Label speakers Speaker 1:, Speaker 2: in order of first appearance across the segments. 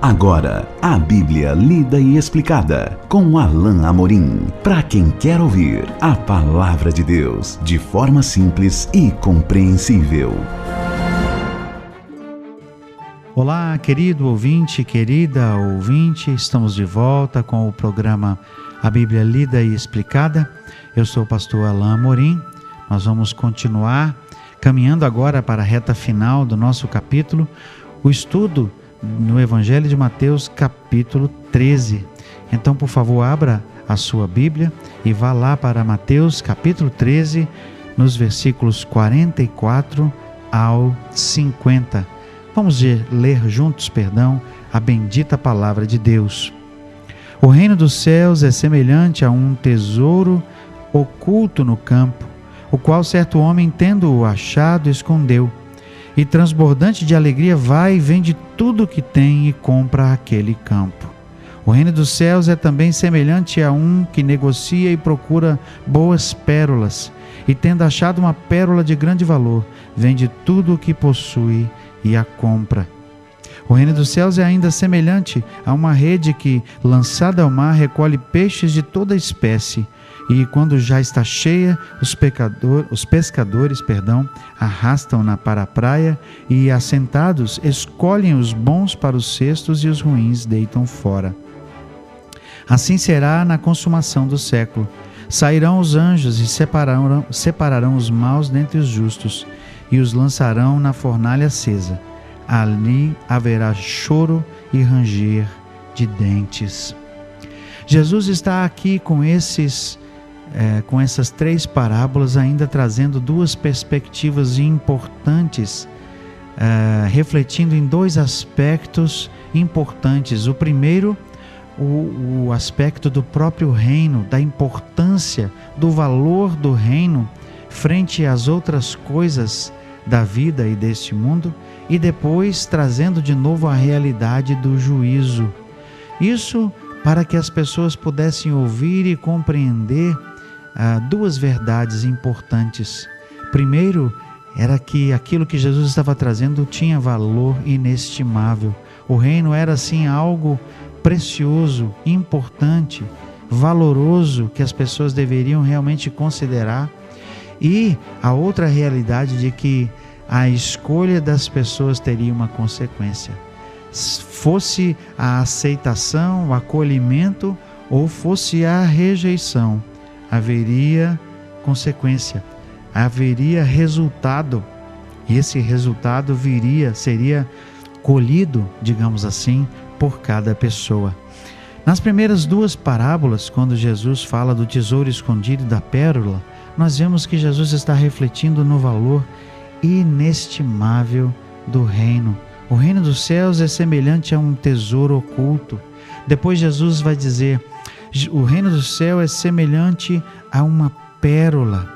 Speaker 1: Agora, a Bíblia lida e explicada com Alain Amorim. Para quem quer ouvir a palavra de Deus de forma simples e compreensível.
Speaker 2: Olá, querido ouvinte, querida ouvinte, estamos de volta com o programa A Bíblia Lida e Explicada. Eu sou o pastor Alain Amorim. Nós vamos continuar caminhando agora para a reta final do nosso capítulo, o estudo no Evangelho de Mateus, capítulo 13. Então, por favor, abra a sua Bíblia e vá lá para Mateus, capítulo 13, nos versículos 44 ao 50. Vamos ler juntos, a bendita palavra de Deus. O reino dos céus é semelhante a um tesouro oculto no campo, o qual certo homem, tendo-o achado, escondeu. E transbordante de alegria vai e vende tudo o que tem e compra aquele campo. O reino dos céus é também semelhante a um que negocia e procura boas pérolas, e tendo achado uma pérola de grande valor, vende tudo o que possui e a compra. O reino dos céus é ainda semelhante a uma rede que, lançada ao mar, recolhe peixes de toda espécie, e quando já está cheia, os pescadores arrastam-na para a praia e, assentados, escolhem os bons para os cestos e os ruins deitam fora. Assim será na consumação do século. Sairão os anjos e separarão os maus dentre os justos e os lançarão na fornalha acesa. Ali haverá choro e ranger de dentes. Jesus está aqui com essas três parábolas, ainda trazendo duas perspectivas importantes, refletindo em dois aspectos importantes. O primeiro, o aspecto do próprio reino, da importância, do valor do reino frente às outras coisas da vida e deste mundo, e depois trazendo de novo a realidade do juízo. Isso para que as pessoas pudessem ouvir e compreender duas verdades importantes. Primeiro, era que aquilo que Jesus estava trazendo tinha valor inestimável. O reino era assim algo precioso, importante, valoroso, que as pessoas deveriam realmente considerar. E a outra realidade de que a escolha das pessoas teria uma consequência. Fosse a aceitação, o acolhimento, ou fosse a rejeição, haveria consequência, haveria resultado, e esse resultado seria colhido, digamos assim, por cada pessoa. Nas primeiras duas parábolas, quando Jesus fala do tesouro escondido e da pérola, nós vemos que Jesus está refletindo no valor inestimável do reino. O reino dos céus é semelhante a um tesouro oculto. Depois Jesus vai dizer: o reino do céu é semelhante a uma pérola.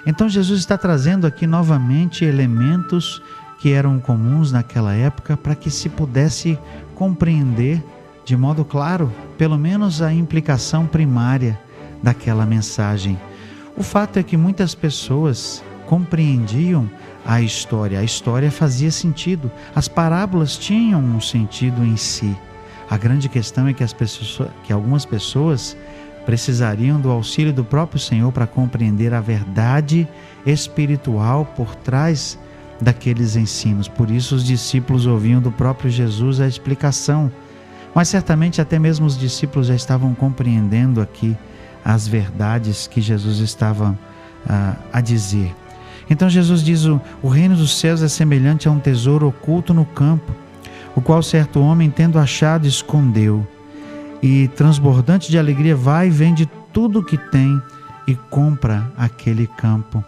Speaker 2: Então Jesus está trazendo aqui novamente elementos que eram comuns naquela época para que se pudesse compreender de modo claro, pelo menos a implicação primária daquela mensagem. O fato é que muitas pessoas compreendiam a história fazia sentido, as parábolas tinham um sentido em si. A grande questão é que algumas pessoas precisariam do auxílio do próprio Senhor para compreender a verdade espiritual por trás daqueles ensinos. Por isso os discípulos ouviam do próprio Jesus a explicação, mas certamente até mesmo os discípulos já estavam compreendendo aqui as verdades que Jesus estava a dizer. Então Jesus diz: o reino dos céus é semelhante a um tesouro oculto no campo, o qual certo homem, tendo achado, escondeu. E transbordante de alegria vai e vende tudo o que tem e compra aquele campo.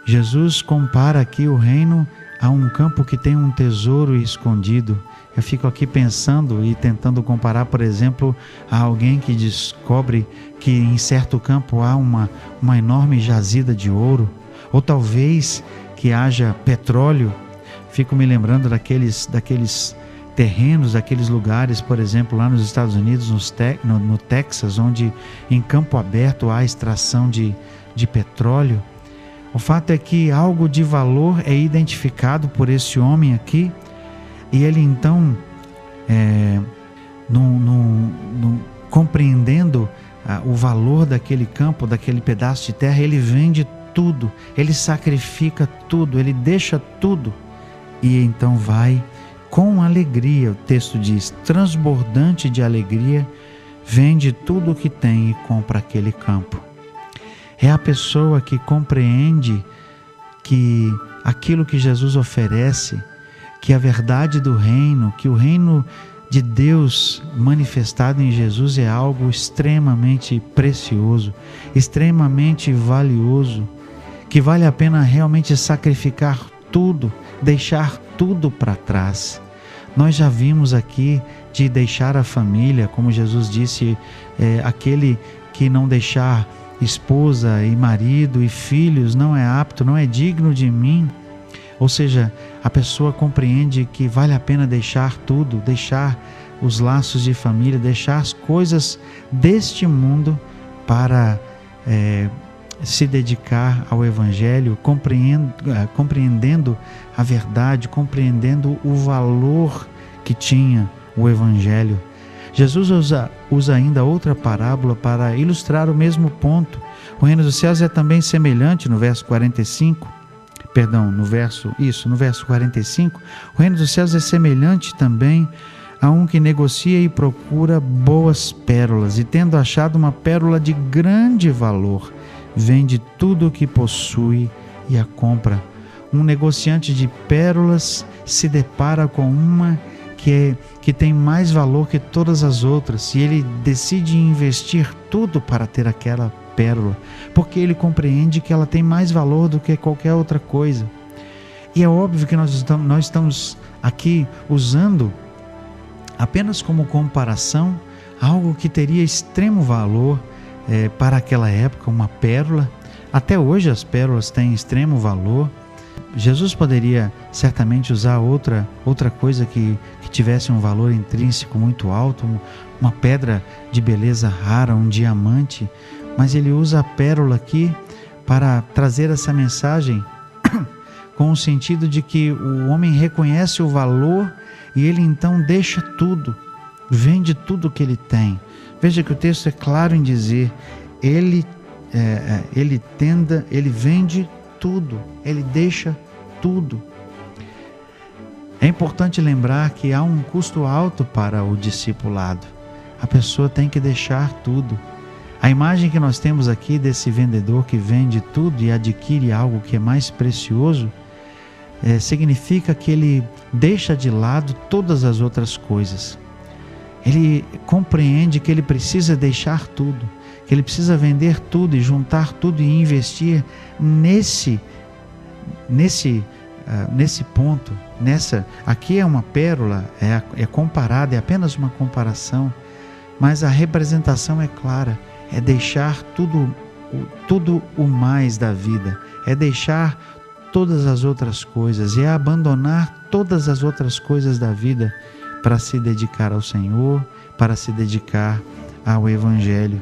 Speaker 2: Jesus compara aqui o reino a um campo que tem um tesouro escondido. Eu fico aqui pensando e tentando comparar, por exemplo, a alguém que descobre que em certo campo há uma enorme jazida de ouro, ou talvez que haja petróleo. Fico me lembrando daqueles terrenos, daqueles lugares, por exemplo, lá nos Estados Unidos, no Texas, onde em campo aberto há extração de petróleo. O fato é que algo de valor é identificado por esse homem aqui, e ele então compreendendo o valor daquele campo, daquele pedaço de terra, ele vende tudo, ele sacrifica tudo, ele deixa tudo e então vai com alegria, o texto diz, transbordante de alegria, vende tudo o que tem e compra aquele campo. É a pessoa que compreende que aquilo que Jesus oferece, que a verdade do reino, que o reino de Deus manifestado em Jesus é algo extremamente precioso, extremamente valioso, que vale a pena realmente sacrificar tudo, deixar tudo para trás. Nós já vimos aqui de deixar a família, como Jesus disse, aquele que não deixar esposa e marido e filhos não é apto, não é digno de mim. Ou seja, a pessoa compreende que vale a pena deixar tudo, deixar os laços de família, deixar as coisas deste mundo para se dedicar ao Evangelho, compreendendo a verdade, compreendendo o valor que tinha o Evangelho. Jesus usa ainda outra parábola para ilustrar o mesmo ponto. O reino dos céus é também semelhante, no verso 45, no verso 45, o reino dos céus é semelhante também a um que negocia e procura boas pérolas, e tendo achado uma pérola de grande valor, vende tudo o que possui e a compra. Um negociante de pérolas se depara com uma que tem mais valor que todas as outras, e ele decide investir tudo para ter aquela pérola, porque ele compreende que ela tem mais valor do que qualquer outra coisa. E é óbvio que nós estamos aqui usando apenas como comparação algo que teria extremo valor para aquela época, uma pérola. Até hoje as pérolas têm extremo valor. Jesus poderia certamente usar outra coisa que tivesse um valor intrínseco muito alto, uma pedra de beleza rara, um diamante, mas ele usa a pérola aqui para trazer essa mensagem com o sentido de que o homem reconhece o valor e ele então deixa tudo, vende tudo que ele tem. Veja que o texto é claro em dizer, ele vende tudo, ele deixa tudo. É importante lembrar que há um custo alto para o discipulado. A pessoa tem que deixar tudo. A imagem que nós temos aqui desse vendedor que vende tudo e adquire algo que é mais precioso, significa que ele deixa de lado todas as outras coisas. Ele compreende que ele precisa deixar tudo, que ele precisa vender tudo e juntar tudo e investir nesse ponto. Aqui é uma pérola, é comparada, é apenas uma comparação, mas a representação é clara. É deixar tudo o mais da vida, é deixar todas as outras coisas, é abandonar todas as outras coisas da vida para se dedicar ao Senhor, para se dedicar ao Evangelho.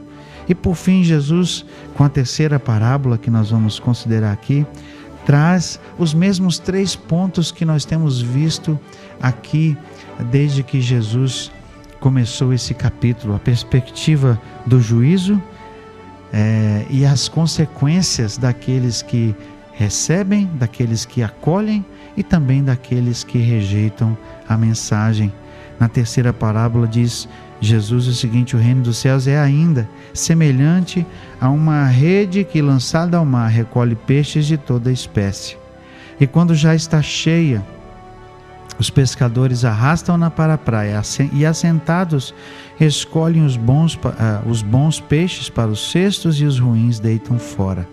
Speaker 2: E por fim, Jesus, com a terceira parábola que nós vamos considerar aqui, traz os mesmos 3 pontos que nós temos visto aqui desde que Jesus começou esse capítulo: a perspectiva do juízo e as consequências daqueles que recebem, daqueles que acolhem e também daqueles que rejeitam a mensagem. Na terceira parábola diz Jesus o seguinte: o reino dos céus é ainda semelhante a uma rede que, lançada ao mar, recolhe peixes de toda espécie. E quando já está cheia, os pescadores arrastam-na para a praia e, assentados, escolhem os bons peixes para os cestos e os ruins deitam fora.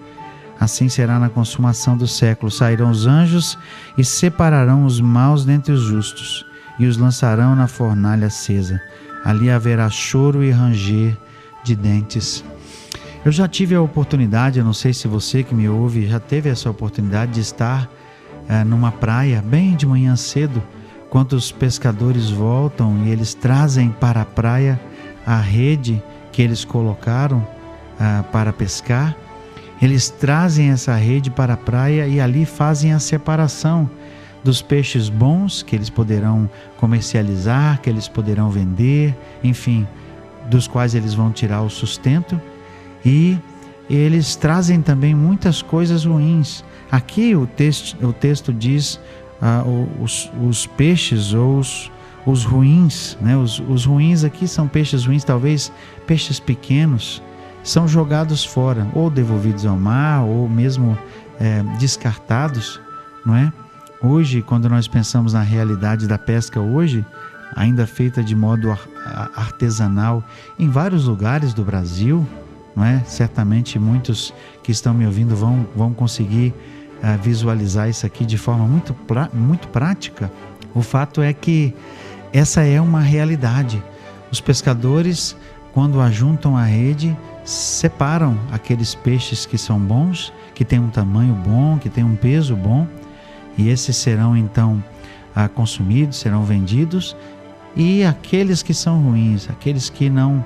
Speaker 2: Assim será na consumação do século. Sairão os anjos e separarão os maus dentre os justos e os lançarão na fornalha acesa. Ali haverá choro e ranger de dentes. Eu já tive a oportunidade, eu não sei se você que me ouve já teve essa oportunidade de estar numa praia bem de manhã cedo, quando os pescadores voltam e eles trazem para a praia a rede que eles colocaram para pescar. Eles trazem essa rede para a praia e ali fazem a separação dos peixes bons que eles poderão comercializar, que eles poderão vender, enfim, dos quais eles vão tirar o sustento, e eles trazem também muitas coisas ruins. Aqui o texto diz os peixes ou os ruins, né? Os ruins aqui são peixes ruins, talvez peixes pequenos, são jogados fora, ou devolvidos ao mar, ou mesmo descartados, não é? Hoje, quando nós pensamos na realidade da pesca hoje, ainda feita de modo artesanal em vários lugares do Brasil, não é? Certamente muitos que estão me ouvindo vão conseguir visualizar isso aqui de forma muito prática. O fato é que essa é uma realidade. Os pescadores, quando ajuntam a rede, separam aqueles peixes que são bons, que têm um tamanho bom, que têm um peso bom, e esses serão então consumidos, serão vendidos, e aqueles que são ruins, aqueles que não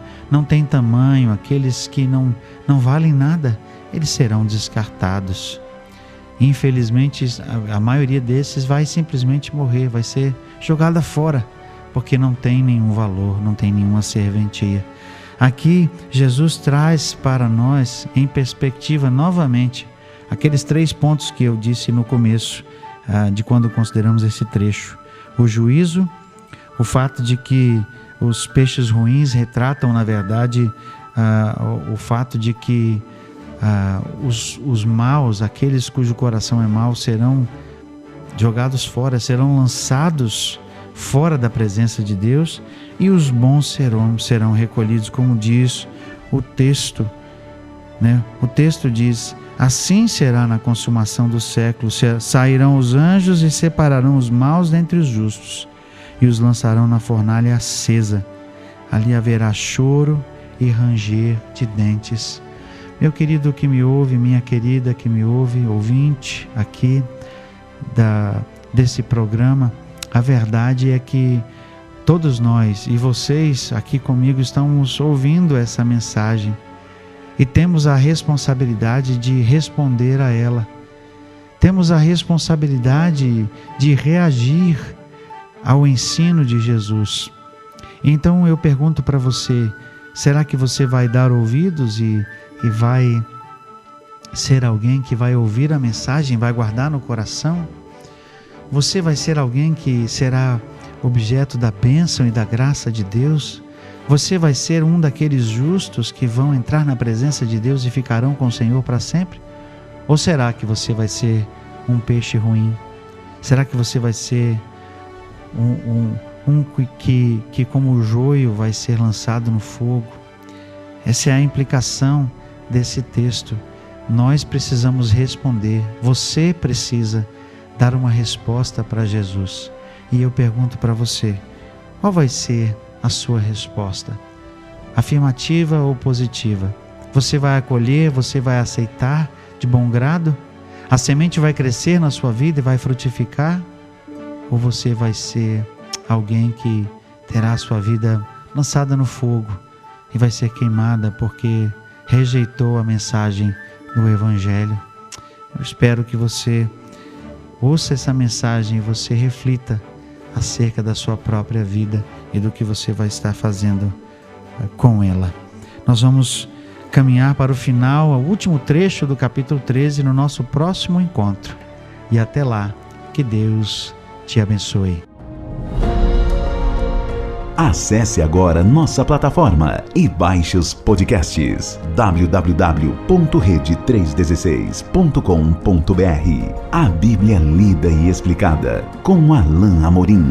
Speaker 2: têm tamanho, aqueles que não valem nada, eles serão descartados. Infelizmente, a maioria desses vai simplesmente morrer, vai ser jogada fora, porque não tem nenhum valor, não tem nenhuma serventia. Aqui, Jesus traz para nós, em perspectiva, novamente, aqueles 3 pontos que eu disse no começo, de quando consideramos esse trecho. O juízo, o fato de que os peixes ruins retratam, na verdade, o fato de que os maus, aqueles cujo coração é mau, serão jogados fora, serão lançados fora da presença de Deus, e os bons serão recolhidos, como diz o texto, né? O texto diz: assim será na consumação do século, sairão os anjos e separarão os maus dentre os justos, e os lançarão na fornalha acesa. Ali haverá choro e ranger de dentes. Meu querido que me ouve, minha querida que me ouve, ouvinte aqui desse programa, a verdade é que todos nós e vocês aqui comigo estamos ouvindo essa mensagem e temos a responsabilidade de responder a ela. Temos a responsabilidade de reagir ao ensino de Jesus. Então eu pergunto para você, será que você vai dar ouvidos e vai ser alguém que vai ouvir a mensagem, vai guardar no coração? Você vai ser alguém que será objeto da bênção e da graça de Deus? Você vai ser um daqueles justos que vão entrar na presença de Deus e ficarão com o Senhor para sempre? Ou será que você vai ser um peixe ruim? Será que você vai ser um que como o joio vai ser lançado no fogo? Essa é a implicação desse texto. Nós precisamos responder. Você precisa dar uma resposta para Jesus. E eu pergunto para você, qual vai ser a sua resposta? Afirmativa ou positiva? Você vai acolher, você vai aceitar de bom grado? A semente vai crescer na sua vida e vai frutificar? Ou você vai ser alguém que terá a sua vida lançada no fogo e vai ser queimada porque rejeitou a mensagem do Evangelho? Eu espero que você ouça essa mensagem e você reflita acerca da sua própria vida e do que você vai estar fazendo com ela. Nós vamos caminhar para o final, o último trecho do capítulo 13 no nosso próximo encontro. E até lá, que Deus te abençoe.
Speaker 1: Acesse agora nossa plataforma e baixe os podcasts www.rede316.com.br. A Bíblia lida e explicada com Alain Amorim.